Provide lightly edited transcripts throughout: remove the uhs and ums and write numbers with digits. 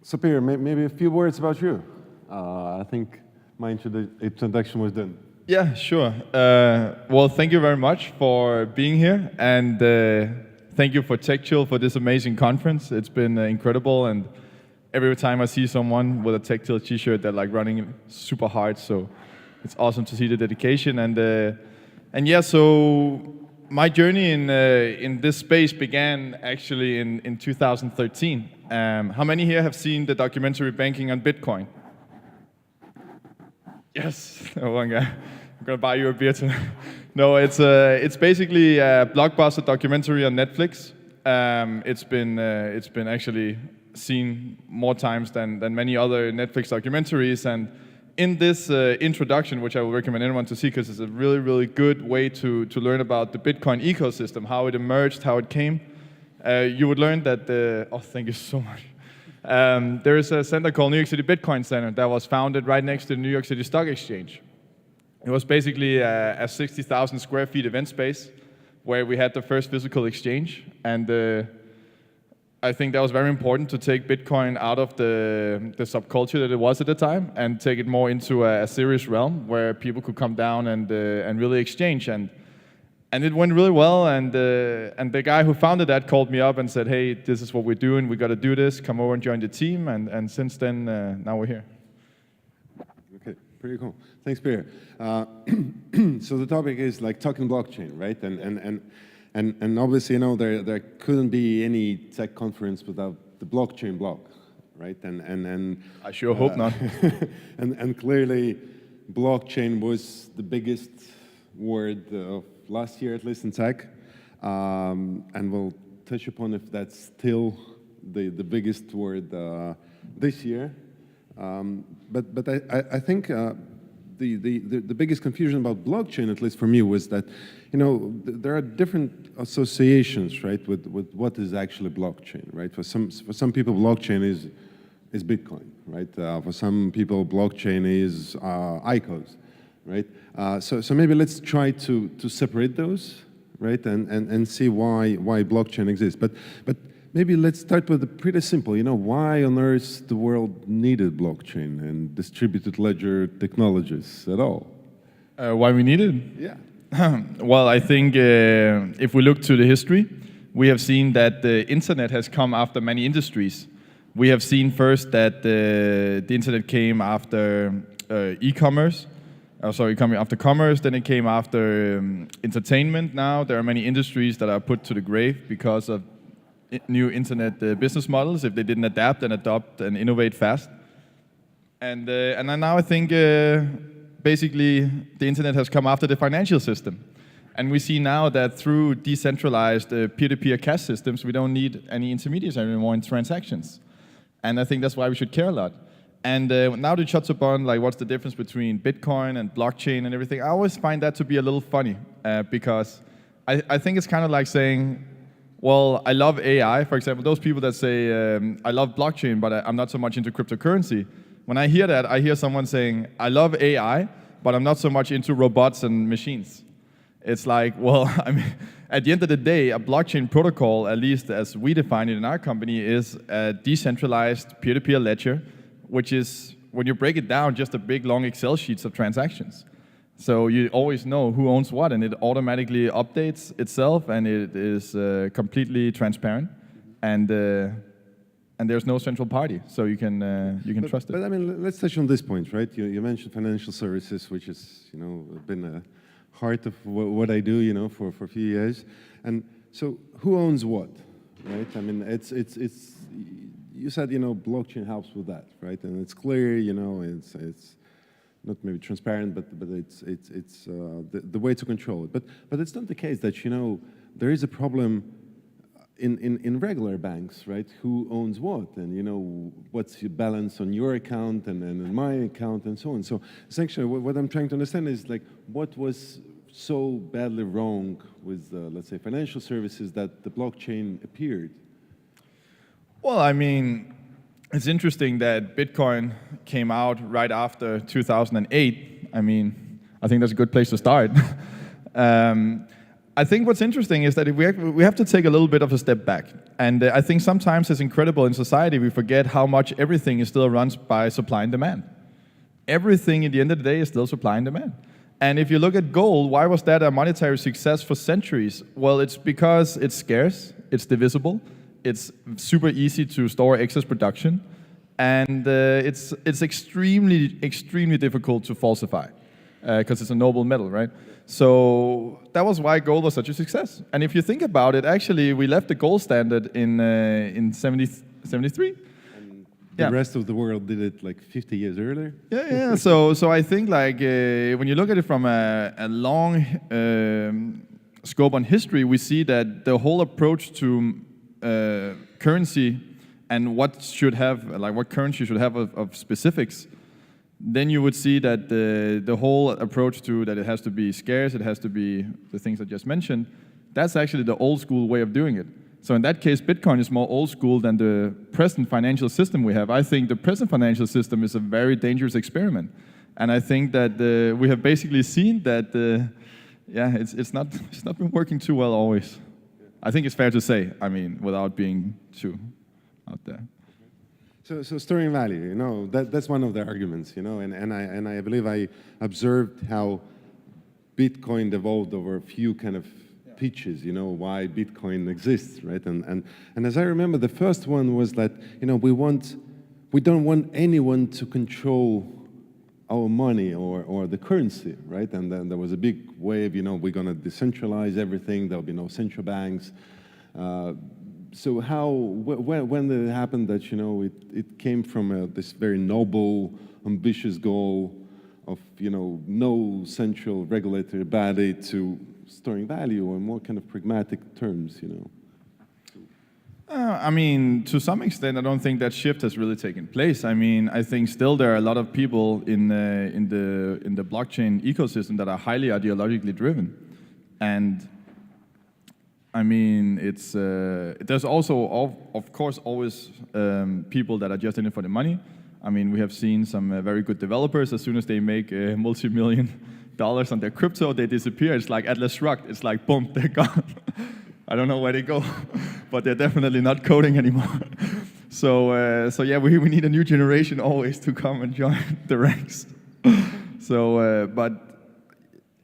So Peter, maybe a few words about you. I think my introduction was done. Yeah, sure. Well, thank you very much for being here, and thank you for TechChill for this amazing conference. It's been incredible, and every time I see someone with a TechChill t-shirt, they're like running super hard. So it's awesome to see the dedication, and yeah. So my journey in this space began actually in 2013. How many here have seen the documentary Banking on Bitcoin? Yes, one guy. I'm gonna buy you a beer tonight. No, it's basically a blockbuster documentary on Netflix. It's been actually seen more times than many other Netflix documentaries. And in this introduction, which I would recommend anyone to see because it's a really good way to learn about the Bitcoin ecosystem, how it emerged, how it came. You would learn that thank you so much. There is a center called New York City Bitcoin Center that was founded right next to the New York City Stock Exchange. It was basically a 60,000 square feet event space where we had the first physical exchange. And I think that was very important to take Bitcoin out of the subculture that it was at the time and take it more into a serious realm where people could come down and really exchange. And it went really well, and the guy who founded that called me up and said, hey, this is what we're doing, we got to do this, come over and join the team, and since then, now we're here. Okay, pretty cool. Thanks, Peter. So the topic is like talking blockchain, right? And obviously, you know, there couldn't be any tech conference without the blockchain block, right? And I sure hope not. and clearly, blockchain was the biggest word of last year, at least in tech, and we'll touch upon if that's still the biggest word this year. But I think the biggest confusion about blockchain, at least for me, was that, you know, there are different associations, right, with what is actually blockchain, right? For some people, blockchain is Bitcoin, right? For some people, blockchain is ICOs. Right? So maybe let's try to separate those, right? And see why blockchain exists. But maybe let's start with the pretty simple. You know, why on earth the world needed blockchain and distributed ledger technologies at all? Why we need it? Yeah. Well, I think if we look to the history, we have seen that the internet has come after many industries. We have seen first that the internet came after e-commerce. Coming after commerce, then it came after entertainment. Now there are many industries that are put to the grave because of new internet business models if they didn't adapt and adopt and innovate fast. And now I think basically the internet has come after the financial system. And we see now that through decentralized peer-to-peer cash systems, we don't need any intermediaries anymore in transactions. And I think that's why we should care a lot. And now to touch upon like what's the difference between Bitcoin and blockchain and everything, I always find that to be a little funny because I think it's kind of like saying, well, I love AI, for example. Those people that say, I love blockchain, but I'm not so much into cryptocurrency. When I hear that, I hear someone saying, I love AI, but I'm not so much into robots and machines. It's like, well, I mean, at the end of the day, a blockchain protocol, at least as we define it in our company, is a decentralized peer-to-peer ledger, which is, when you break it down, just a big, long Excel sheets of transactions. So you always know who owns what, and it automatically updates itself, and it is completely transparent, and there's no central party, so you can trust it. But I mean, let's touch on this point, right? You mentioned financial services, which is, you know, been a heart of what I do, you know, for a few years. And so, who owns what, right? I mean, it's. You said, you know, blockchain helps with that, right? And it's clear, you know, it's not maybe transparent, but it's the way to control it. But it's not the case that, you know, there is a problem in regular banks, right? Who owns what, and you know, what's your balance on your account and in my account and so on. So essentially, what I'm trying to understand is like what was so badly wrong with, let's say, financial services that the blockchain appeared. Well, I mean, it's interesting that Bitcoin came out right after 2008. I mean, I think that's a good place to start. I think what's interesting is that if we have to take a little bit of a step back. And I think sometimes it's incredible in society, we forget how much everything is still run by supply and demand. Everything at the end of the day is still supply and demand. And if you look at gold, why was that a monetary success for centuries? Well, it's because it's scarce, it's divisible, it's super easy to store excess production, and it's extremely difficult to falsify because it's a noble metal, right? So that was why gold was such a success. And if you think about it, actually, we left the gold standard in 73. The rest of the world did it like 50 years earlier. Yeah. So I think like when you look at it from a long scope on history, we see that the whole approach to currency and what currency should have of specifics, then you would see that the whole approach to that it has to be scarce, it has to be the things I just mentioned, that's actually the old school way of doing it. So in that case, Bitcoin is more old school than the present financial system we have. I think the present financial system is a very dangerous experiment. And I think that we have basically seen that, it's not been working too well always. I think it's fair to say, I mean, without being too out there. So storing value, that's one of the arguments, and I believe I observed how Bitcoin evolved over a few kind of pitches, why Bitcoin exists, right? And as I remember, the first one was that, we don't want anyone to control our money or the currency, right? And then there was a big wave, we're going to decentralize everything, there'll be no central banks. So when did it happen that, it came from this very noble, ambitious goal of, no central regulatory body to storing value or more kind of pragmatic terms, I mean, to some extent, I don't think that shift has really taken place. I mean, I think still there are a lot of people in the blockchain ecosystem that are highly ideologically driven, and I mean, there's also of course always people that are just in it for the money. I mean, we have seen some very good developers. As soon as they make multi-million dollars on their crypto, they disappear. It's like Atlas Shrugged. It's like, boom, they're gone. I don't know where they go, but they're definitely not coding anymore. So yeah, we need a new generation always to come and join the ranks. But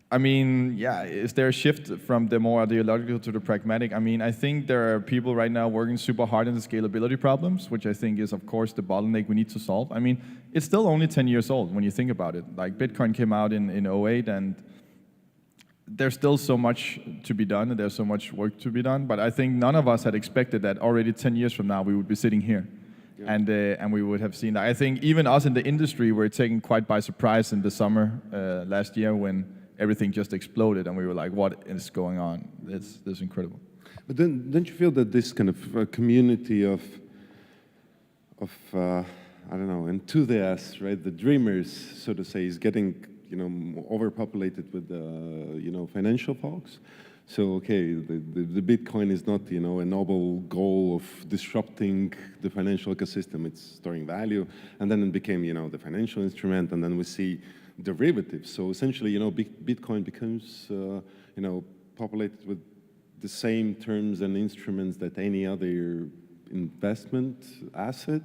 I mean, yeah, is there a shift from the more ideological to the pragmatic? I mean, I think there are people right now working super hard on the scalability problems, which I think is, of course, the bottleneck we need to solve. I mean, it's still only 10 years old when you think about it. Like, Bitcoin came out in 2008, and there's still so much to be done, and there's so much work to be done. But I think none of us had expected that already 10 years from now we would be sitting here. Yeah. And we would have seen that. I think even us in the industry were taken quite by surprise in the summer last year when everything just exploded, and we were like, what is going on? It's incredible. But then, don't you feel that this kind of community of I don't know, enthusiasts, right, the dreamers, so to say, is getting, overpopulated with, financial folks? So, okay, the Bitcoin is not, a noble goal of disrupting the financial ecosystem. It's storing value, and then it became, the financial instrument, and then we see derivatives. So essentially, Bitcoin becomes, populated with the same terms and instruments that any other investment asset,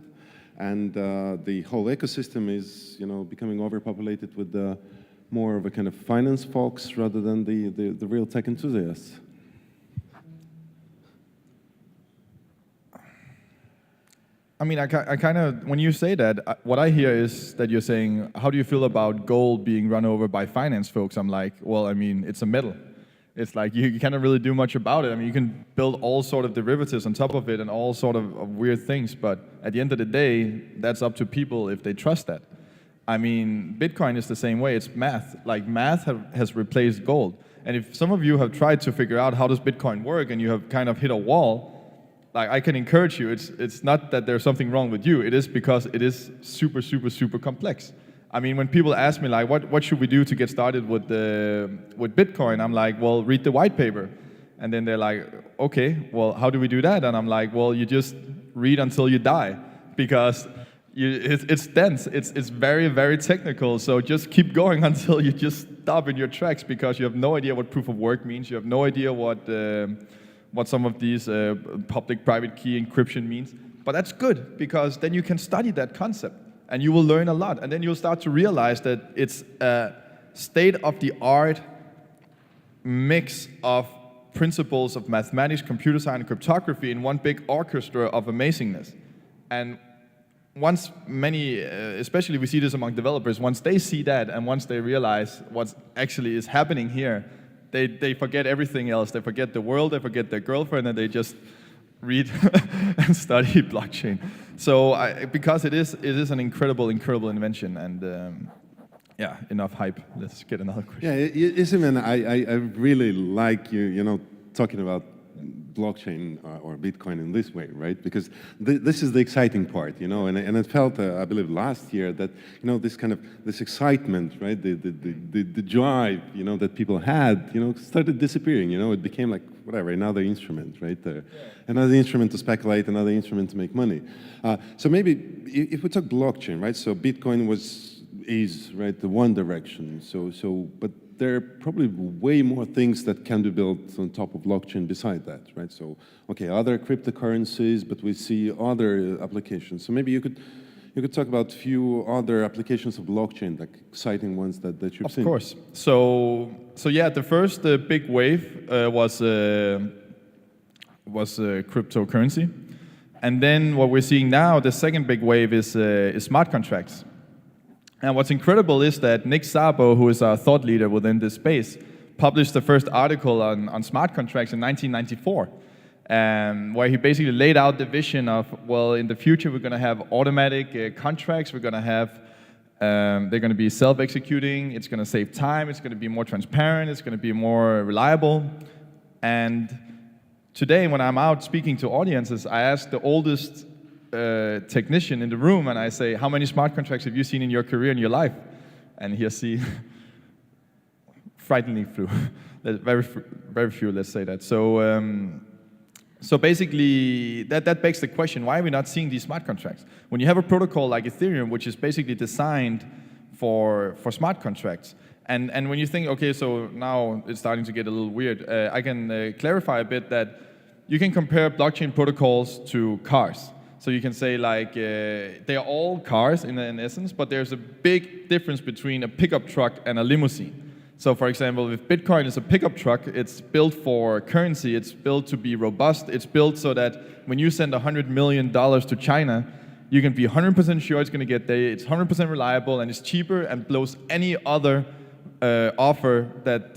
and the whole ecosystem is, becoming overpopulated with more of a kind of finance folks rather than the real tech enthusiasts. I mean, I kind of, when you say that, what I hear is that you're saying, how do you feel about gold being run over by finance folks? I'm like, well, I mean, it's a metal. It's like, you cannot really do much about it. I mean, you can build all sort of derivatives on top of it and all sort of weird things, but at the end of the day, that's up to people if they trust that. I mean, Bitcoin is the same way. It's math. Like, math has replaced gold. And if some of you have tried to figure out how does Bitcoin work and you have kind of hit a wall, like, I can encourage you, it's not that there's something wrong with you, it is because it is super, super, super complex. I mean, when people ask me, like, what should we do to get started with Bitcoin? I'm like, well, read the white paper. And then they're like, okay, well, how do we do that? And I'm like, well, you just read until you die, because it's dense, it's very, very technical, so just keep going until you just stop in your tracks because you have no idea what proof of work means. You have no idea what some of these public-private key encryption means. But that's good, because then you can study that concept, and you will learn a lot. And then you'll start to realize that it's a state-of-the-art mix of principles of mathematics, computer science, and cryptography in one big orchestra of amazingness. And once many, especially we see this among developers, once they see that and once they realize what actually is happening here, they forget everything else. They forget the world, they forget their girlfriend, and they just read and study blockchain. So because it is an incredible invention, and yeah, enough hype. Let's get another question. Yeah, Isman, I really like you talking about blockchain or Bitcoin in this way, right? Because this is the exciting part, and it felt, I believe, last year that this excitement, right? The drive, that people had, started disappearing. It became like whatever, another instrument, right? Another instrument to speculate, another instrument to make money. So maybe if we talk blockchain, right? So Bitcoin is right the one direction. But there are probably way more things that can be built on top of blockchain beside that, right? So, okay, other cryptocurrencies, but we see other applications. So maybe you could talk about a few other applications of blockchain, like exciting ones that you've seen. Of course. So yeah, the first big wave was cryptocurrency, and then what we're seeing now, the second big wave is smart contracts. And what's incredible is that Nick Szabo, who is our thought leader within this space, published the first article on smart contracts in 1994, where he basically laid out the vision of, well, in the future we're going to have automatic contracts, we're going to have, they're going to be self-executing, it's going to save time, it's going to be more transparent, it's going to be more reliable. And today when I'm out speaking to audiences, I ask the oldest technician in the room, and I say, how many smart contracts have you seen in your career, in your life? And he'll see frighteningly few, very few, let's say that. So basically, that begs the question, why are we not seeing these smart contracts? When you have a protocol like Ethereum, which is basically designed for smart contracts, and when you think, okay, so now it's starting to get a little weird, I can clarify a bit that you can compare blockchain protocols to cars. So you can say, like, they are all cars in essence, but there's a big difference between a pickup truck and a limousine. So for example, if Bitcoin is a pickup truck, it's built for currency, it's built to be robust, it's built so that when you send $100 million to China, you can be 100% sure it's going to get there, it's 100% reliable, and it's cheaper and blows any other offer that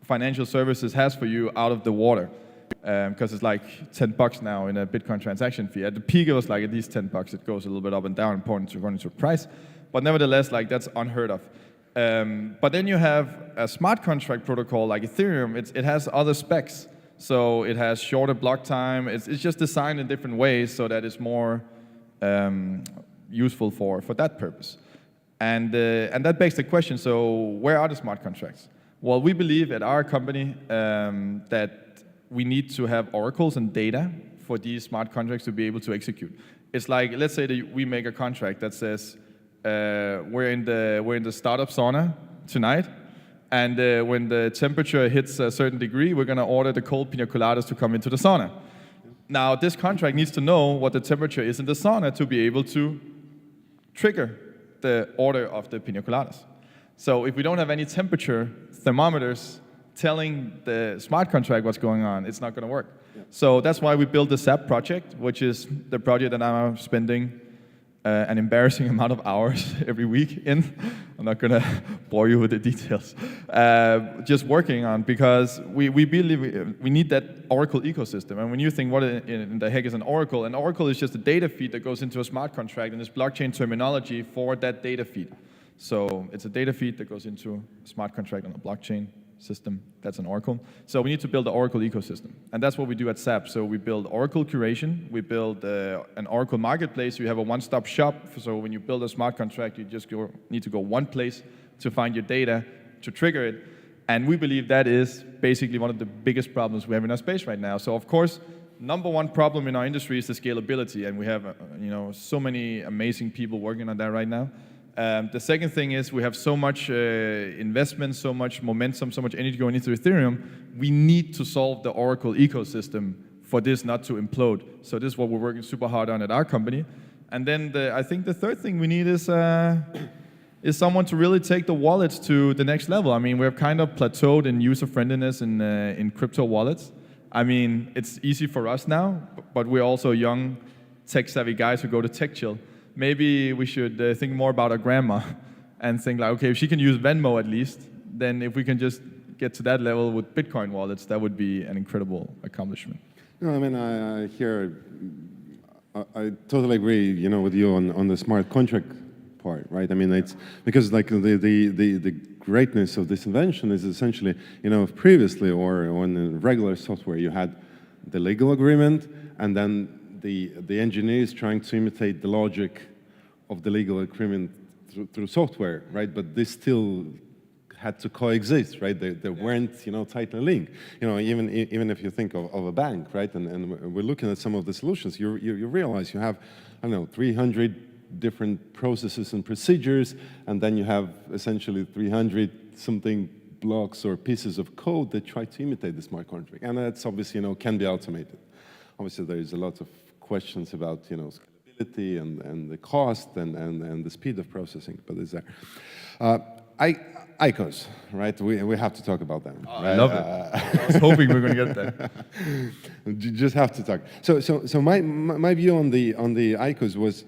financial services has for you out of the water. Because it's like $10 now in a Bitcoin transaction fee. At the peak, it was like at least $10. It goes a little bit up and down according to price, but nevertheless, like that's unheard of. But then you have a smart contract protocol like Ethereum. It has other specs, so it has shorter block time. It's just designed in different ways so that it's more useful for that purpose. And that begs the question: so where are the smart contracts? Well, we believe at our company that we need to have oracles and data for these smart contracts to be able to execute. It's like, let's say that we make a contract that says, we're in the startup sauna tonight, and when the temperature hits a certain degree, we're going to order the cold pina coladas to come into the sauna. Now, this contract needs to know what the temperature is in the sauna to be able to trigger the order of the pina coladas. So if we don't have any temperature thermometers telling the smart contract what's going on, it's not going to work. Yeah. So that's why we built the SAP project, which is the project that I'm spending an embarrassing amount of hours every week in. I'm not going to bore you with the details. Just working on, because we believe we need that Oracle ecosystem. And when you think, what in the heck is an Oracle is just a data feed that goes into a smart contract, and it's blockchain terminology for that data feed. So it's a data feed that goes into a smart contract on a blockchain system. That's an Oracle. So we need to build the Oracle ecosystem. And that's what we do at SAP. So we build Oracle curation. We build an Oracle marketplace. You have a one-stop shop. So when you build a smart contract, you just need to go one place to find your data, to trigger it. And we believe that is basically one of the biggest problems we have in our space right now. So of course, number one problem in our industry is the scalability. And we have so many amazing people working on that right now. The second thing is we have so much investment, so much momentum, so much energy going into Ethereum. We need to solve the Oracle ecosystem for this not to implode. So this is what we're working super hard on at our company. And then I think the third thing we need is someone to really take the wallets to the next level. I mean, we have kind of plateaued in user friendliness in crypto wallets. I mean, it's easy for us now, but we're also young, tech-savvy guys who go to TechChill. Maybe we should think more about our grandma and think like, okay, if she can use Venmo at least, then if we can just get to that level with Bitcoin wallets, that would be an incredible accomplishment. No, I mean, I totally agree, with you on the smart contract part, right? I mean, it's because like the greatness of this invention is essentially, previously or on the regular software, you had the legal agreement and then the engineers trying to imitate the logic of the legal agreement through software, right? But this still had to coexist, right? They weren't, tightly linked. Even if you think of a bank, right? And we're looking at some of the solutions, you realize you have, 300 different processes and procedures, and then you have essentially 300 something blocks or pieces of code that try to imitate the smart contract. And that's obviously, can be automated. Obviously, there is a lot of questions about, scalability and the cost and the speed of processing, but it's there. ICOs, right? We have to talk about them. Oh, right? I love it. I was hoping we were going to get there. You just have to talk. So my view on the ICOs was,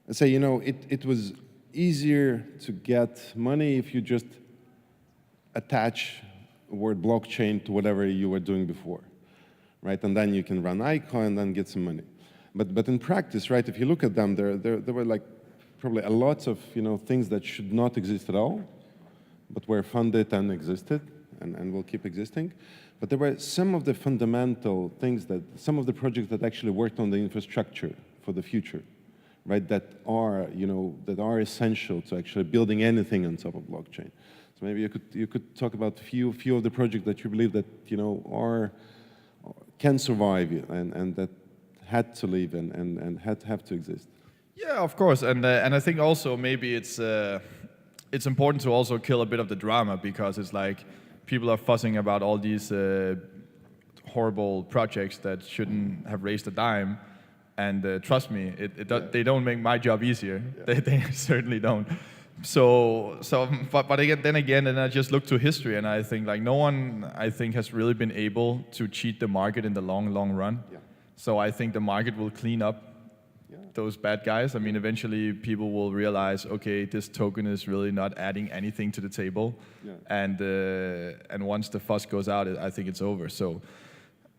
let's say, it was easier to get money if you just attach the word blockchain to whatever you were doing before, right? And then you can run ICO and then get some money. But in practice, right? If you look at them, there were like probably a lot of things that should not exist at all, but were funded and existed and will keep existing. But there were some of the fundamental things some of the projects that actually worked on the infrastructure for the future, right? That are essential to actually building anything on top of blockchain. So maybe you could talk about few of the projects that you believe that can survive and that had to live and have to exist. Yeah, of course, and I think also maybe it's important to also kill a bit of the drama, because it's like people are fussing about all these horrible projects that shouldn't have raised a dime, and trust me, they don't make my job easier. Yeah. They certainly don't. But again, and I just look to history, and I think like no one, I think, has really been able to cheat the market in the long run. Yeah. So I think the market will clean up those bad guys. I mean, eventually people will realize, okay, this token is really not adding anything to the table, and once the fuss goes out, I think it's over. So,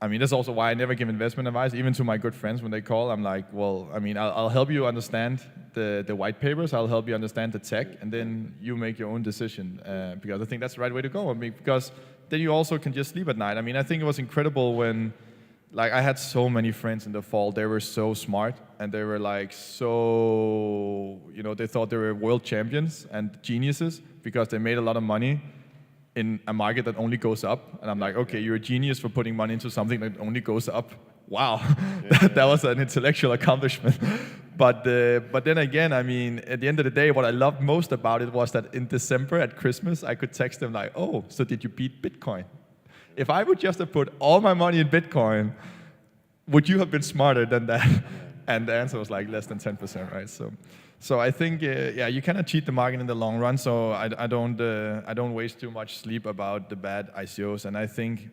I mean, that's also why I never give investment advice, even to my good friends when they call. I'm like, well, I mean, I'll help you understand the white papers, I'll help you understand the tech, and then you make your own decision, because I think that's the right way to go. I mean, because then you also can just sleep at night. I mean, I think it was incredible when, like, I had so many friends in the fall. They were so smart, and they were like so, they thought they were world champions and geniuses because they made a lot of money in a market that only goes up. And I'm like, okay, you're a genius for putting money into something that only goes up. Wow, that was an intellectual accomplishment. But then again, I mean, at the end of the day, what I loved most about it was that in December at Christmas, I could text them like, oh, so did you beat Bitcoin? If I would just have put all my money in Bitcoin, would you have been smarter than that? And the answer was like less than 10%, right? So I think, you cannot cheat the market in the long run. So I don't waste too much sleep about the bad ICOs. And I think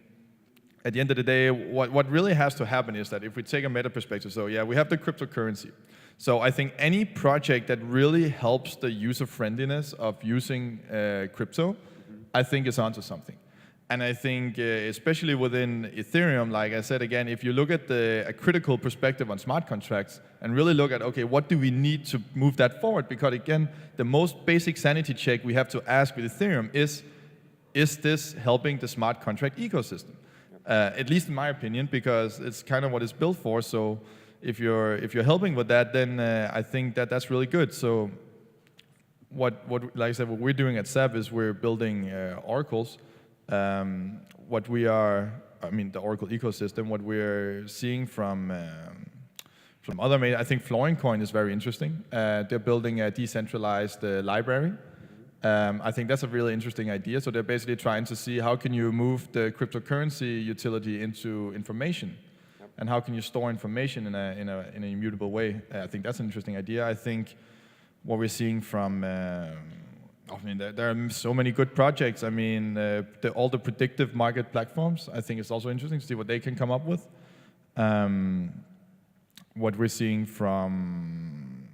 at the end of the day, what really has to happen is that if we take a meta perspective, so we have the cryptocurrency. So I think any project that really helps the user friendliness of using crypto, I think is onto something. And I think, especially within Ethereum, like I said again, if you look at a critical perspective on smart contracts and really look at, okay, what do we need to move that forward? Because again, the most basic sanity check we have to ask with Ethereum is this helping the smart contract ecosystem? At least in my opinion, because it's kind of what it's built for. So if you're helping with that, then I think that's really good. So what like I said, what we're doing at SAP is we're building oracles. What we are, I mean, the Oracle ecosystem, what we're seeing from some other, I think Flooring Coin is very interesting. They're building a decentralized library. I think that's a really interesting idea. So they're basically trying to see how can you move the cryptocurrency utility into information, and how can you store information in an immutable way. I think that's an interesting idea. I think what we're seeing from, there are so many good projects. I mean, all the predictive market platforms, I think it's also interesting to see what they can come up with. What we're seeing from,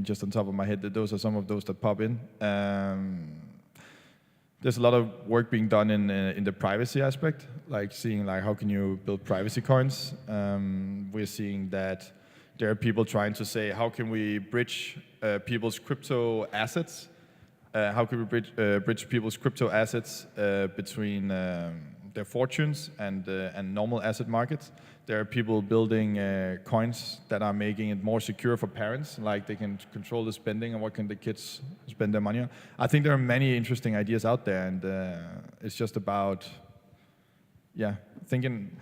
just on top of my head, those are some of those that pop in. There's a lot of work being done in the privacy aspect, like seeing how can you build privacy coins. We're seeing that there are people trying to say, how can we bridge people's crypto assets? How can we bridge people's crypto assets between their fortunes and normal asset markets? There are people building coins that are making it more secure for parents, like they can control the spending and what can the kids spend their money on. I think there are many interesting ideas out there, and it's just about, thinking.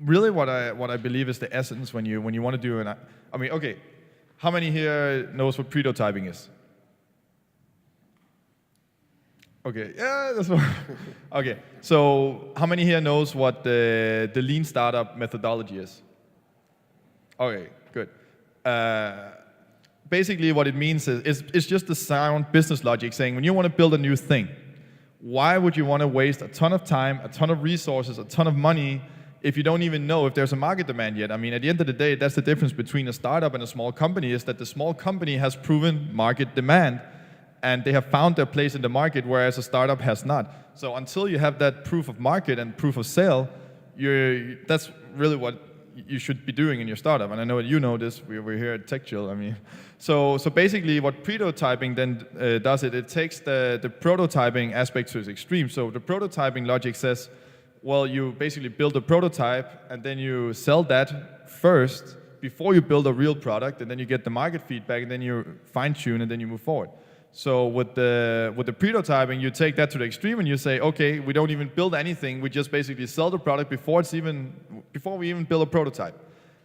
Really, what I believe is the essence when you want to do okay, how many here knows what prototyping is? Okay, yeah, that's one. Okay, so how many here knows what the lean startup methodology is? Okay, good. Basically, what it means is it's just the sound business logic saying when you want to build a new thing, why would you want to waste a ton of time, a ton of resources, a ton of money if you don't even know if there's a market demand yet? I mean, at the end of the day, that's the difference between a startup and a small company, is that the small company has proven market demand and they have found their place in the market, whereas a startup has not. So until you have that proof of market and proof of sale, that's really what you should be doing in your startup. And I know that you know this, we're here at TechChill. So basically what prototyping then does, it takes the prototyping aspect to its extreme. So the prototyping logic says, well, you basically build a prototype and then you sell that first before you build a real product, and then you get the market feedback, and then you fine tune, and then you move forward. So with the prototyping, you take that to the extreme and you say, okay, we don't even build anything, we just basically sell the product before we even build a prototype.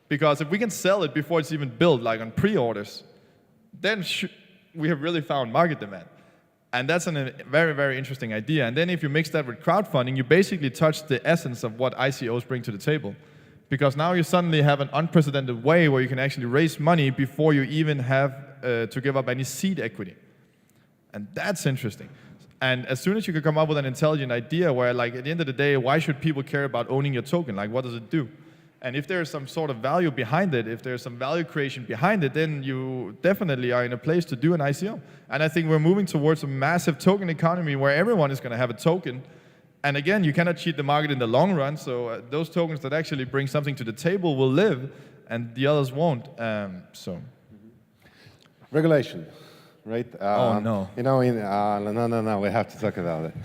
Because if we can sell it before it's even built, like on pre-orders, then we have really found market demand. And that's a very, very interesting idea. And then if you mix that with crowdfunding, you basically touch the essence of what ICOs bring to the table. Because now you suddenly have an unprecedented way where you can actually raise money before you even have to give up any seed equity. And that's interesting. And as soon as you can come up with an intelligent idea where, like, at the end of the day, why should people care about owning your token? Like, what does it do? And if there's some sort of value behind it, if there's some value creation behind it, then you definitely are in a place to do an ICO. And I think we're moving towards a massive token economy where everyone is going to have a token. And again, you cannot cheat the market in the long run. So those tokens that actually bring something to the table will live, and the others won't. Regulation. Right? Oh, no. No, we have to talk about it.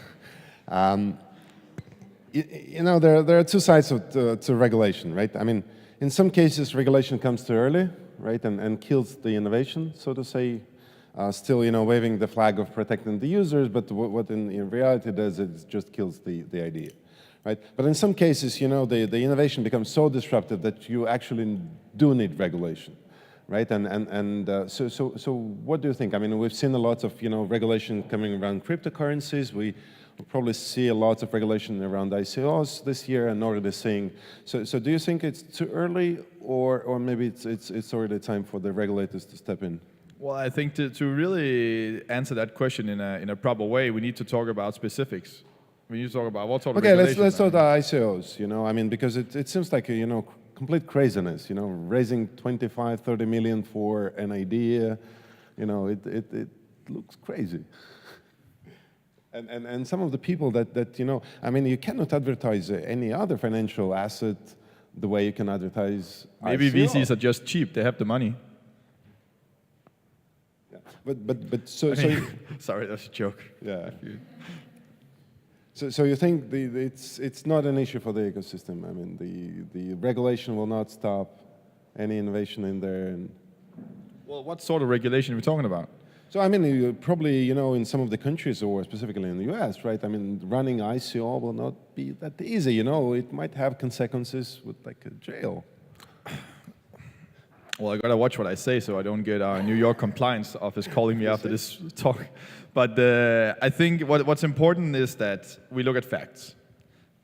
There are two sides to regulation, right? I mean, in some cases, regulation comes too early, right, and kills the innovation, so to say, still, waving the flag of protecting the users, but what in reality does, it just kills the idea, right? But in some cases, the innovation becomes so disruptive that you actually do need regulation. Right, so what do you think? I mean, we've seen a lot of regulation coming around cryptocurrencies. We will probably see a lot of regulation around ICOs this year, and already seeing. So do you think it's too early, or maybe it's already time for the regulators to step in? Well, I think to really answer that question in a proper way, we need to talk about specifics. We need to talk about what sort of regulation. Okay, let's talk about ICOs. Because it seems like complete craziness, raising 25, 30 million for an idea, it looks crazy. And some of the people that you cannot advertise any other financial asset the way you can advertise Maybe ICO. VCs are just cheap, they have the money. Yeah. But so sorry, that's a joke. Yeah. So you think it's not an issue for the ecosystem? I mean, the regulation will not stop any innovation in there. Well, what sort of regulation are we talking about? So I mean, you probably, in some of the countries, or specifically in the US, right? I mean, running ICO will not be that easy, It might have consequences with like a jail. Well, I gotta watch what I say so I don't get our New York compliance office calling me after this talk. But I think what's important is that we look at facts.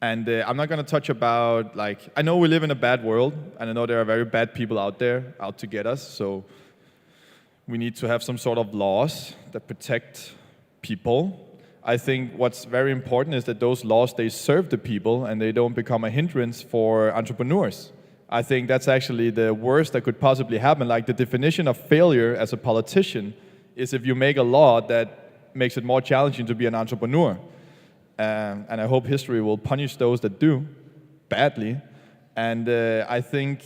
And I'm not gonna touch about, I know we live in a bad world, and I know there are very bad people out there, out to get us, so we need to have some sort of laws that protect people. I think what's very important is that those laws, they serve the people and they don't become a hindrance for entrepreneurs. I think that's actually the worst that could possibly happen. Like the definition of failure as a politician is if you make a law that makes it more challenging to be an entrepreneur. And I hope history will punish those that do badly. And I think,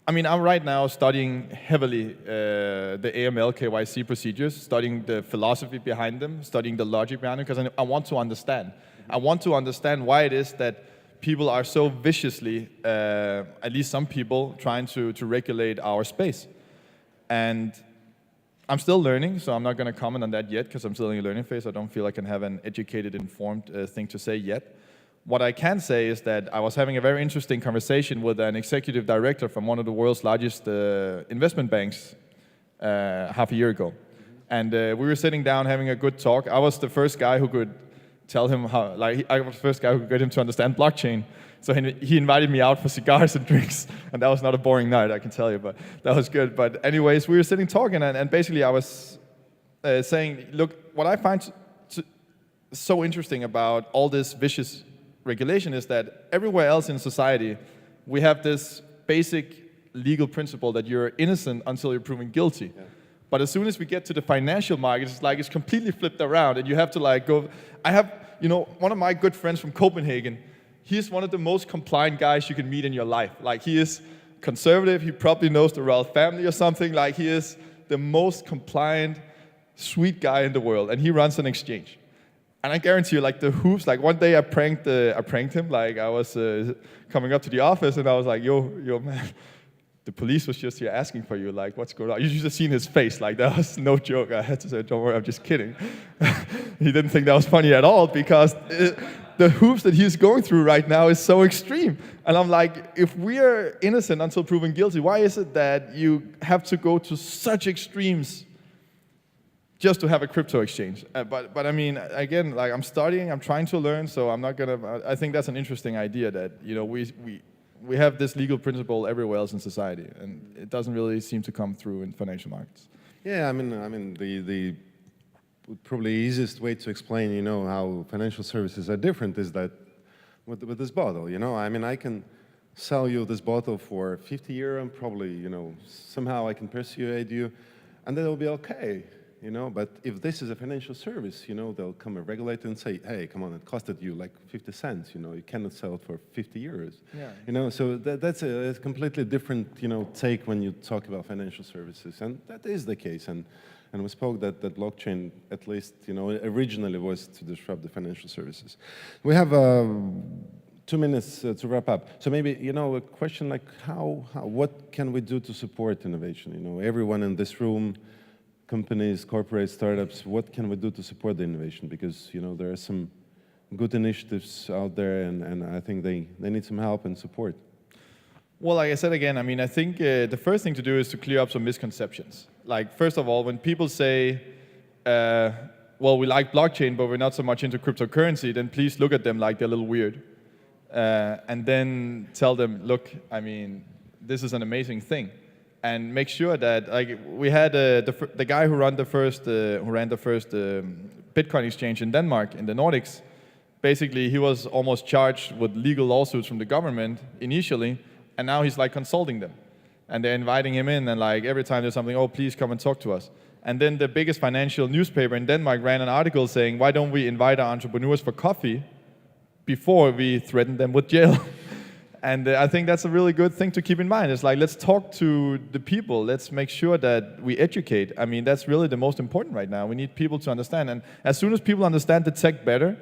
I'm right now studying heavily the AML KYC procedures, studying the philosophy behind them, studying the logic behind them, because I want to understand. I want to understand why it is that people are so viciously, at least some people, trying to regulate our space. And I'm still learning, so I'm not going to comment on that yet, because I'm still in a learning phase. I don't feel I can have an educated, informed thing to say yet. What I can say is that I was having a very interesting conversation with an executive director from one of the world's largest investment banks half a year ago. And we were sitting down having a good talk. I was the first guy who could tell him how, I was the first guy who could get him to understand blockchain. So he invited me out for cigars and drinks, and that was not a boring night, I can tell you, but that was good. But anyways, we were sitting talking, and basically I was saying, look, what I find so interesting about all this vicious regulation is that everywhere else in society, we have this basic legal principle that you're innocent until you're proven guilty. Yeah. But as soon as we get to the financial markets, it's completely flipped around, and you have to go. I have, one of my good friends from Copenhagen. He's one of the most compliant guys you can meet in your life. He is conservative. He probably knows the royal family or something. He is the most compliant, sweet guy in the world, and he runs an exchange. And I guarantee you, the hoops, one day I pranked him. I was coming up to the office, and I was like, yo, man, the police was just here asking for you. What's going on? You should have seen his face. That was no joke. I had to say, don't worry, I'm just kidding. He didn't think that was funny at all, because the hoops that he's going through right now is so extreme. And I'm like, if we are innocent until proven guilty, why is it that you have to go to such extremes just to have a crypto exchange? But again, I'm studying, I'm trying to learn, so I'm not gonna. I think that's an interesting idea that we have this legal principle everywhere else in society, and it doesn't really seem to come through in financial markets. Yeah, the probably easiest way to explain, how financial services are different is that with this bottle, I can sell you this bottle for 50 euro, and probably, somehow I can persuade you, and then it'll be okay. But if this is a financial service, they'll come a regulator and say, hey, come on, it costed you 50 cents, you cannot sell it for 50 euros. Yeah. So that's a completely different, take when you talk about financial services, and that is the case. And we spoke that blockchain, at least, originally was to disrupt the financial services. We have 2 minutes to wrap up. So maybe, a question what can we do to support innovation? Everyone in this room, companies, corporate startups, what can we do to support the innovation? Because there are some good initiatives out there, and I think they need some help and support. Well, like I said again, I think the first thing to do is to clear up some misconceptions. First of all, when people say, well, we like blockchain, but we're not so much into cryptocurrency, then please look at them like they're a little weird. And then tell them, look, this is an amazing thing. And make sure that, we had the guy who ran the first Bitcoin exchange in Denmark, in the Nordics. Basically, he was almost charged with legal lawsuits from the government initially, and now he's consulting them. And they're inviting him in, and every time there's something, oh, please come and talk to us. And then the biggest financial newspaper in Denmark ran an article saying, why don't we invite our entrepreneurs for coffee before we threaten them with jail? And I think that's a really good thing to keep in mind. It's let's talk to the people. Let's make sure that we educate. That's really the most important right now. We need people to understand. And as soon as people understand the tech better,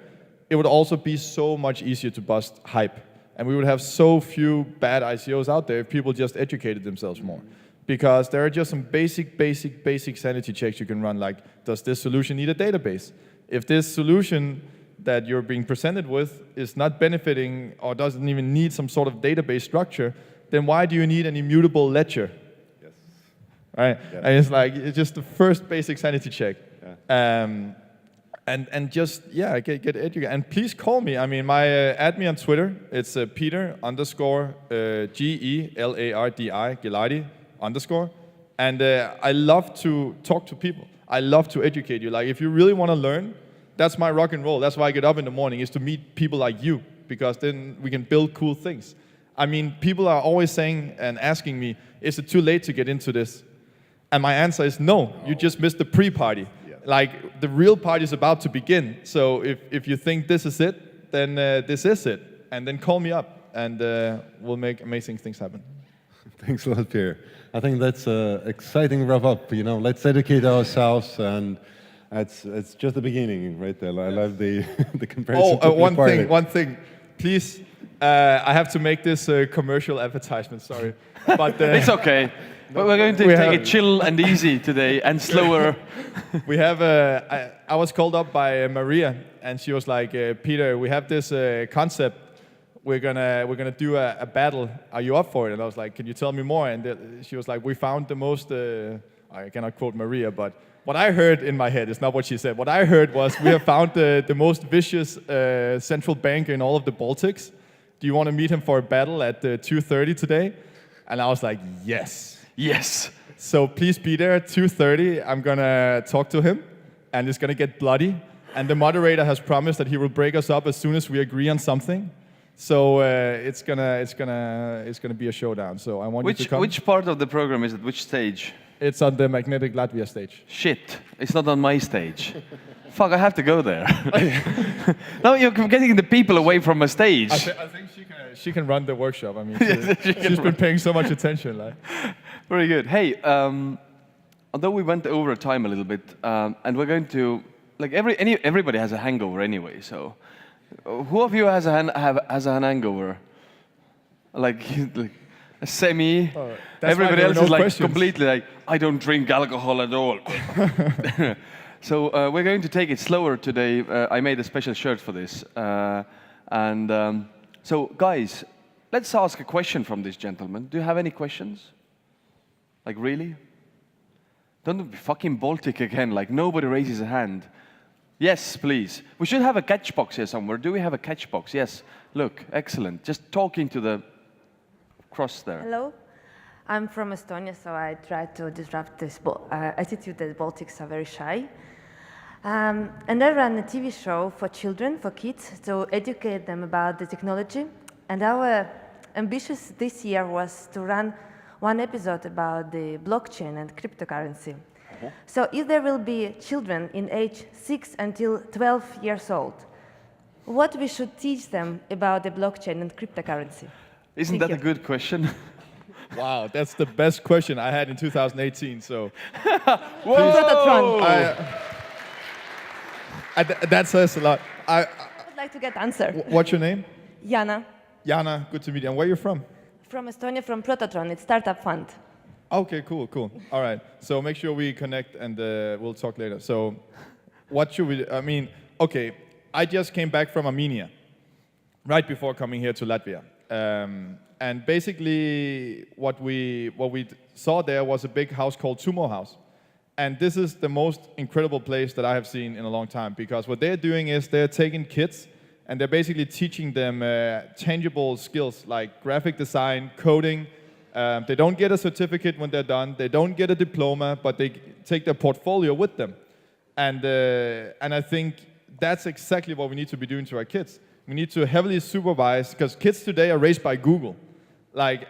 it would also be so much easier to bust hype. And we would have so few bad ICOs out there if people just educated themselves more. because there are just some basic sanity checks you can run, like, does this solution need a database? If this solution that you're being presented with is not benefiting or doesn't even need some sort of database structure, then why do you need an immutable ledger? Yes. Right? Yeah. And it's like, it's just the first basic sanity check. Yeah. And just, yeah, get educated. And please call me. I mean, add me on Twitter. It's Peter _Gelardi, Gelardi _. And I love to talk to people. I love to educate you. Like, if you really want to learn, that's my rock and roll. That's why I get up in the morning, is to meet people like you, because then we can build cool things. I mean, people are always saying and asking me, is it too late to get into this? And my answer is no, you just missed the pre-party. Yeah. Like, the real party is about to begin. So if you think this is it, then this is it. And then call me up, and we'll make amazing things happen. Thanks a lot, Pierre. I think that's an exciting wrap up. You know, let's educate ourselves, and it's just the beginning right there. I love the comparison. Oh, one thing. Please, I have to make this a commercial advertisement, sorry. But it's okay. But we're going to take it chill and easy today, and slower. We have I was called up by Maria, and she was like, Peter, we have this concept. We're gonna do a battle. Are you up for it? And I was like, can you tell me more? And she was like, we found the most. I cannot quote Maria, but what I heard in my head is not what she said. What I heard was, we have found the most vicious central banker in all of the Baltics. Do you want to meet him for a battle at 2:30 today? And I was like, yes. Yes. So please be there at 2:30. I'm gonna talk to him, and it's gonna get bloody. And the moderator has promised that he will break us up as soon as we agree on something. So it's gonna be a showdown. So I want you to come. Which part of the program is it? Which stage? It's on the Magnetic Latvia stage. Shit, it's not on my stage. Fuck, I have to go there. No, you're getting the people away from a stage. I think she can run the workshop. I mean, she's been paying so much attention. Like. Very good. Hey, although we went over time a little bit, and we're going to, like, everybody has a hangover anyway. So, who of you has a hangover? Like a semi. Everybody else is like questions. Completely like, I don't drink alcohol at all. So we're going to take it slower today. I made a special shirt for this. So guys, let's ask a question from this gentleman. Do you have any questions? Like, really? Don't be fucking Baltic again, like nobody raises a hand. Yes, please. We should have a catch box here somewhere. Do we have a catch box? Yes. Look, excellent. Just talking to the cross there. Hello. I'm from Estonia, so I try to disrupt this attitude that Baltics are very shy. And I run a TV show for children, for kids, to educate them about the technology. And our ambition this year was to run one episode about the blockchain and cryptocurrency. So if there will be children in age 6 until 12 years old, what we should teach them about the blockchain and cryptocurrency? Isn't that a good question? Wow, that's the best question I had in 2018. So, whoa! That says a lot. I would like to get answer. What's your name? Jana. Jana, good to meet you. And where are you from? From Estonia, from Prototron. It's startup fund. Okay, cool. All right. So make sure we connect, and we'll talk later. So, what should we do? I mean, okay, I just came back from Armenia, right before coming here to Latvia. And basically, what we saw there was a big house called Sumo House. And this is the most incredible place that I have seen in a long time, because what they're doing is they're taking kids and they're basically teaching them tangible skills like graphic design, coding. They don't get a certificate when they're done. They don't get a diploma, but they take their portfolio with them. And I think that's exactly what we need to be doing to our kids. We need to heavily supervise, because kids today are raised by Google.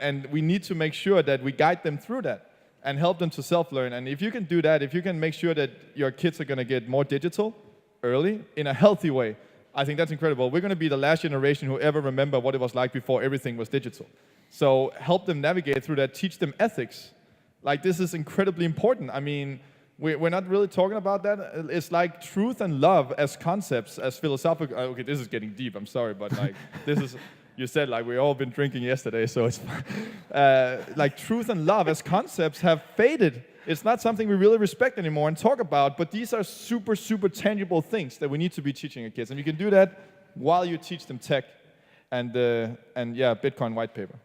And we need to make sure that we guide them through that and help them to self-learn. And if you can do that, if you can make sure that your kids are going to get more digital early in a healthy way, I think that's incredible. We're going to be the last generation who ever remember what it was like before everything was digital. So help them navigate through that, teach them ethics. Like, this is incredibly important. I mean, we're not really talking about that. It's like truth and love as concepts, as philosophical. Okay, this is getting deep, I'm sorry, but like, this is, you said like we all been drinking yesterday, so it's like truth and love as concepts have faded. It's not something we really respect anymore and talk about, but these are super, super tangible things that we need to be teaching our kids. And you can do that while you teach them tech and yeah, Bitcoin white paper.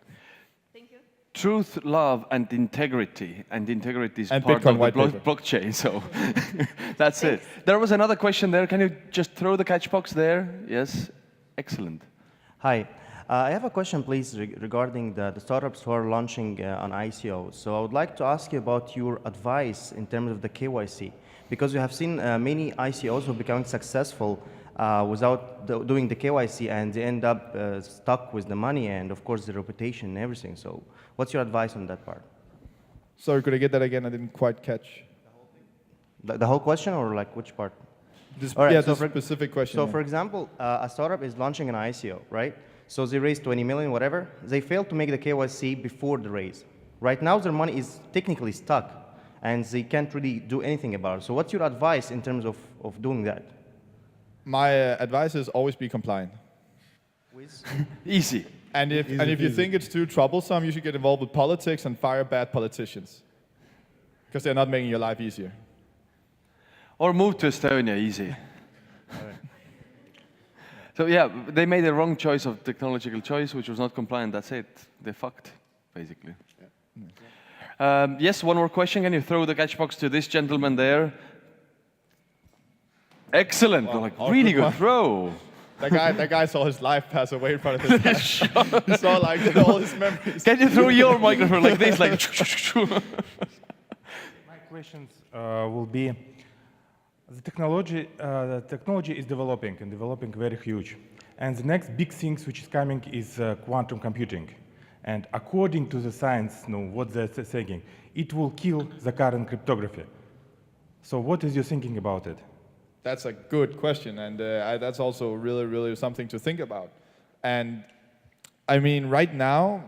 Thank you. Truth, love, and integrity. And integrity is And part Bitcoin of white the paper. blockchain, so that's it. There was another question there. Can you just throw the catch box there? Yes? Excellent. Hi. I have a question, please, regarding the startups who are launching on ICO. So I would like to ask you about your advice in terms of the KYC, because we have seen many ICOs who are becoming successful without doing the KYC, and they end up stuck with the money and, of course, the reputation and everything. So what's your advice on that part? Sorry, could I get that again? I didn't quite catch. The whole question, or like which part? This, All right, yeah, so this for- specific question. So, yeah. for example, a startup is launching an ICO, right? So they raised 20 million, whatever. They failed to make the KYC before the raise. Right now, their money is technically stuck, and they can't really do anything about it. So what's your advice in terms of doing that? My advice is always be compliant. Easy. And if you think it's too troublesome, you should get involved with politics and fire bad politicians, because they're not making your life easier. Or move to Estonia, easy. So yeah, they made a wrong choice of technological choice, which was not compliant. That's it. They fucked, basically. Yes, one more question. Can you throw the catch box to this gentleman there? Excellent. Wow. Like, Oh, really good good one. throw. That guy saw his life pass away in front of his eyes. He saw like all his memories. Can you throw your microphone like this? Like. My questions will be, the technology is developing and developing very huge. And the next big things which is coming is quantum computing. And according to the science, what they're saying, it will kill the current cryptography. So what is your thinking about it? That's a good question, and that's also really, really something to think about. And I mean, right now,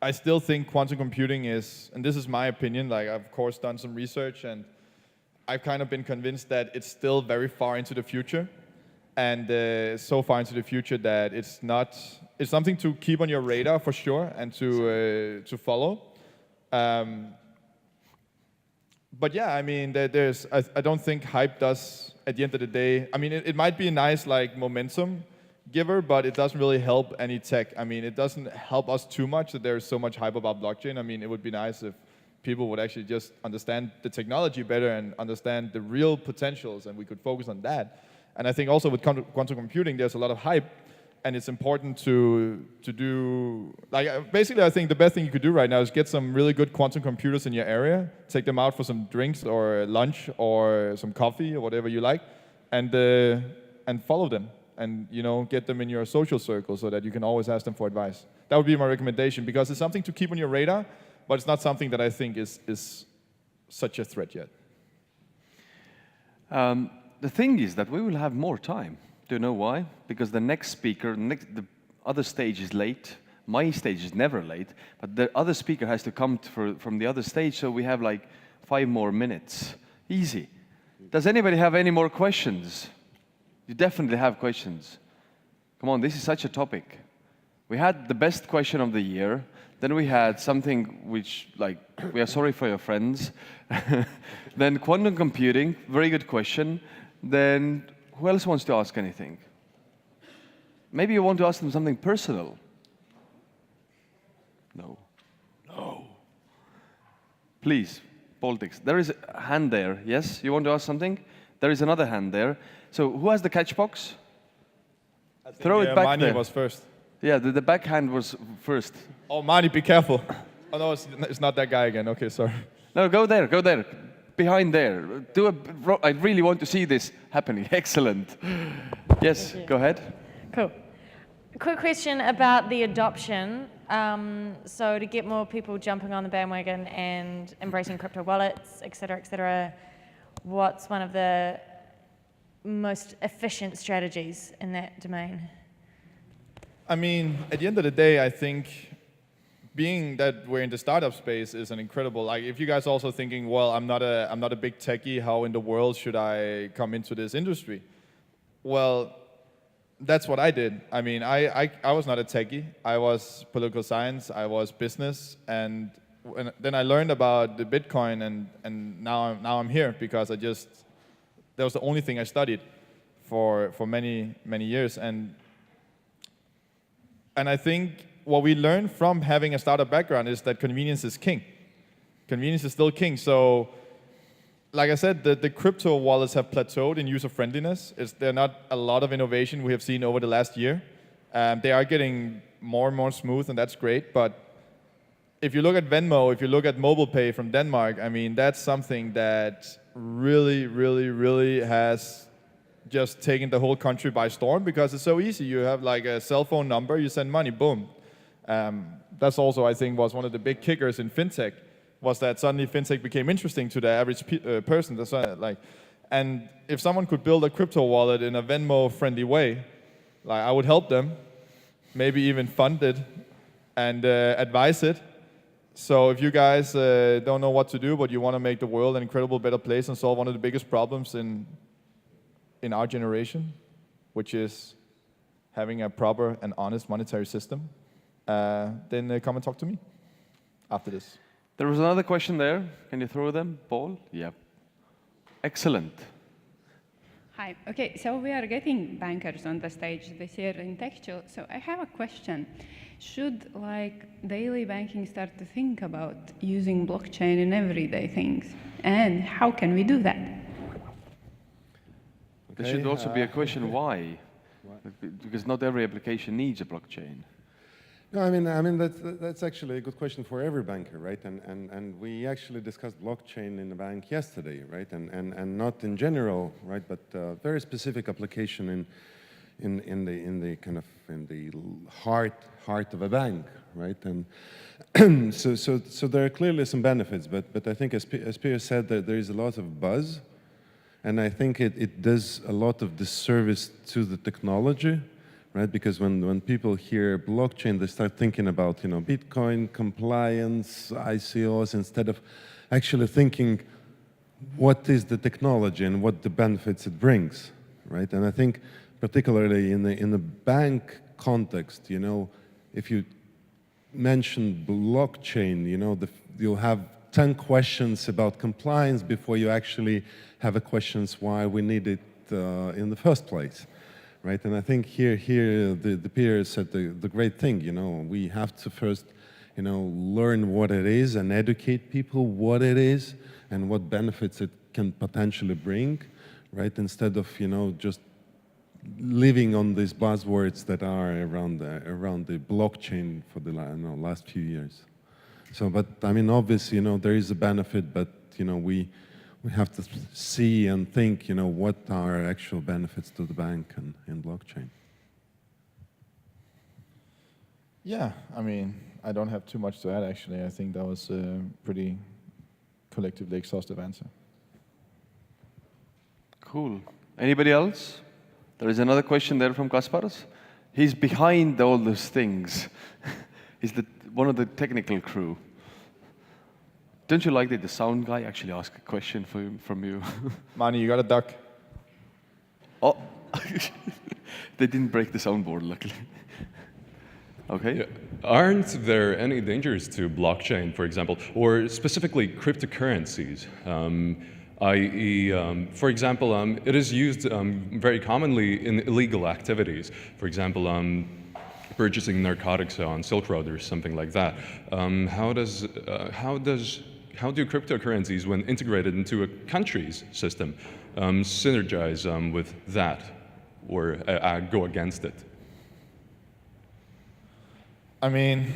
I still think quantum computing is, and this is my opinion, like I've of course done some research, and I've kind of been convinced that it's still very far into the future, and so far into the future that it's something to keep on your radar for sure, and to follow. But yeah, I mean, I don't think hype does, at the end of the day, I mean, it might be a nice like momentum giver, but it doesn't really help any tech. I mean, it doesn't help us too much that there's so much hype about blockchain. I mean, it would be nice if people would actually just understand the technology better and understand the real potentials, and we could focus on that. And I think also with quantum computing, there's a lot of hype, and it's important to do, like, basically I think the best thing you could do right now is get some really good quantum computers in your area, take them out for some drinks or lunch or some coffee or whatever you like, and follow them, and get them in your social circle so that you can always ask them for advice. That would be my recommendation, because it's something to keep on your radar, but it's not something that I think is such a threat yet. The thing is that we will have more time. Do you know why? Because the next speaker, the other stage is late. My stage is never late, but the other speaker has to come from the other stage, so we have like 5 more minutes. Easy. Does anybody have any more questions? You definitely have questions. Come on, this is such a topic. We had the best question of the year. Then we had something which, like, we are sorry for your friends. Then quantum computing, very good question. Then who else wants to ask anything? Maybe you want to ask them something personal. No. No. Please, politics. There is a hand there. Yes, you want to ask something? There is another hand there. So who has the catch box? Throw it back Mani there. was first. Yeah, the backhand was first. Oh, Mani, be careful. Oh no, it's not that guy again. Okay, sorry. No, go there, behind there. I really want to see this happening. Excellent. Yes, go ahead. Cool. A quick question about the adoption. So to get more people jumping on the bandwagon and embracing crypto wallets, et cetera, what's one of the most efficient strategies in that domain? I mean, at the end of the day, I think being that we're in the startup space is an incredible, like, if you guys are also thinking, well, I'm not a big techie, how in the world should I come into this industry? Well, that's what I did. I mean, I was not a techie. I was political science. I was business, and then I learned about the Bitcoin, and now I'm here because that was the only thing I studied for many years, and I think what we learned from having a startup background is that convenience is king. Convenience is still king. So, like I said, the crypto wallets have plateaued in user friendliness. There are not a lot of innovation we have seen over the last year. They are getting more and more smooth, and that's great. But if you look at Venmo, if you look at mobile pay from Denmark, I mean, that's something that really has just taken the whole country by storm because it's so easy. You have like a cell phone number, you send money, boom. That's also, I think, was one of the big kickers in fintech, was that suddenly fintech became interesting to the average person. That's and if someone could build a crypto wallet in a Venmo-friendly way, like I would help them, maybe even fund it and advise it. So if you guys don't know what to do, but you want to make the world an incredible better place and solve one of the biggest problems in our generation, which is having a proper and honest monetary system, then come and talk to me after this. There was another question there. Can you throw them, Paul? Yep. Excellent. Hi. Okay, so we are getting bankers on the stage this year in TechChill. So I have a question. Should daily banking start to think about using blockchain in everyday things? And how can we do that? There should also be a question why. Because not every application needs a blockchain. No, I mean that's actually a good question for every banker, right? And we actually discussed blockchain in the bank yesterday, right? And not in general, right? But very specific application in the heart of a bank, right? And so there are clearly some benefits, but I think as Pierre said, that there is a lot of buzz, and I think it does a lot of disservice to the technology. Right, because when people hear blockchain, they start thinking about Bitcoin, compliance, ICOs, instead of actually thinking what is the technology and what the benefits it brings, right? And I think particularly in the bank context, if you mention blockchain, you'll have 10 questions about compliance before you actually have a questions why we need it in the first place. Right, and I think here the peers said the great thing. We have to first, learn what it is and educate people what it is and what benefits it can potentially bring, right? Instead of just living on these buzzwords that are around the blockchain for the last few years. So, but I mean, obviously, there is a benefit, but we have to see and think, what are actual benefits to the bank and in blockchain. Yeah, I mean, I don't have too much to add, actually. I think that was a pretty collectively exhaustive answer. Cool. Anybody else? There is another question there from Kasparas. He's behind all those things. He's one of the technical crew. Don't you like that the sound guy actually asked a question from you? Mani, you got a duck. Oh, they didn't break the soundboard, luckily. Okay. Yeah. Aren't there any dangers to blockchain, for example, or specifically cryptocurrencies? I.e., for example, it is used very commonly in illegal activities. For example, purchasing narcotics on Silk Road or something like that. How do cryptocurrencies, when integrated into a country's system, synergize with that or go against it? I mean,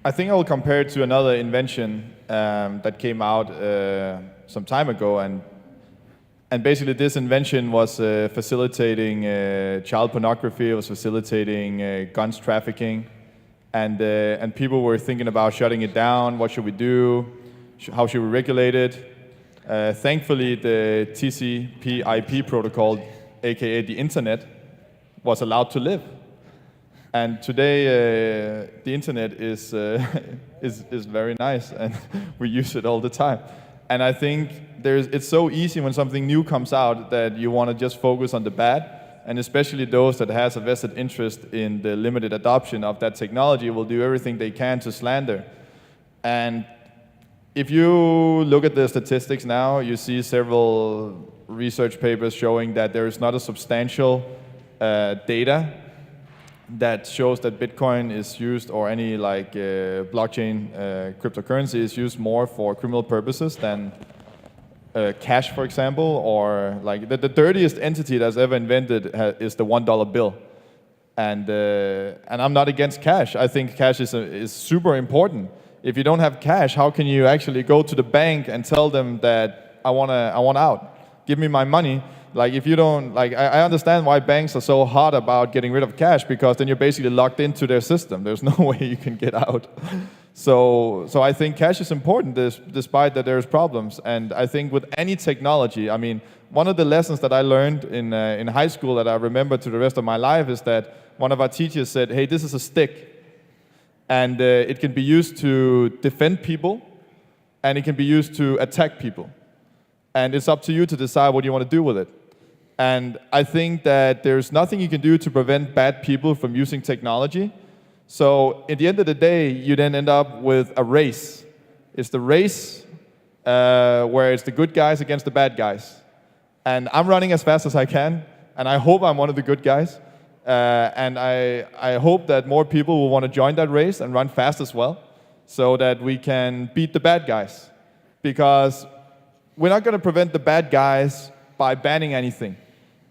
I think I'll compare it to another invention that came out some time ago, and basically this invention was facilitating child pornography. It was facilitating guns trafficking. And people were thinking about shutting it down. What should we do? How should we regulate it? Thankfully, the TCP/IP protocol, aka the internet, was allowed to live. And today, the internet is very nice, and we use it all the time. And I think it's so easy when something new comes out that you want to just focus on the bad. and especially those that has a vested interest in the limited adoption of that technology will do everything they can to slander. And if you look at the statistics now, you see several research papers showing that there is not a substantial data that shows that Bitcoin is used, or any like blockchain cryptocurrency is used more for criminal purposes than cash, for example, or like the dirtiest entity that's ever invented is the $1 bill. And I'm not against cash. I think cash is super important. If you don't have cash, how can you actually go to the bank and tell them that I want out? Give me my money. Like if you don't, like I understand why banks are so hot about getting rid of cash, because then you're basically locked into their system. There's no way you can get out. So I think cash is important, despite that there's problems. And I think with any technology, I mean, one of the lessons that I learned in high school that I remember to the rest of my life is that one of our teachers said, hey, this is a stick. And it can be used to defend people, and it can be used to attack people. And it's up to you to decide what you want to do with it. And I think that there's nothing you can do to prevent bad people from using technology. So at the end of the day, you then end up with a race. It's the race where it's the good guys against the bad guys. And I'm running as fast as I can, and I hope I'm one of the good guys. And I hope that more people will want to join that race and run fast as well, so that we can beat the bad guys. Because we're not going to prevent the bad guys by banning anything.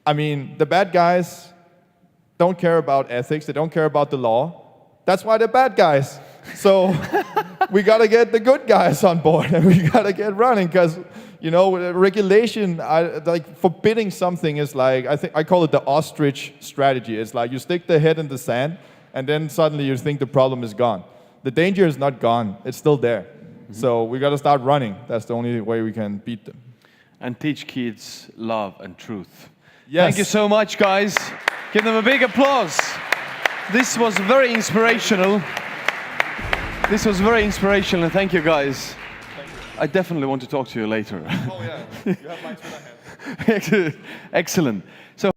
I mean, the bad guys don't care about ethics, they don't care about the law. That's why they're bad guys. So we got to get the good guys on board, and we got to get running, because you know, regulation, like forbidding something is like, I call it the ostrich strategy. It's like you stick the head in the sand, and then suddenly you think the problem is gone. The danger is not gone, it's still there. Mm-hmm. So we got to start running. That's the only way we can beat them. And teach kids love and truth. Yes. Thank you so much, guys. Give them a big applause. This was very inspirational. This was very inspirational. Thank you, guys. I definitely want to talk to you later. Oh yeah, you have my Twitter handle. Excellent. So.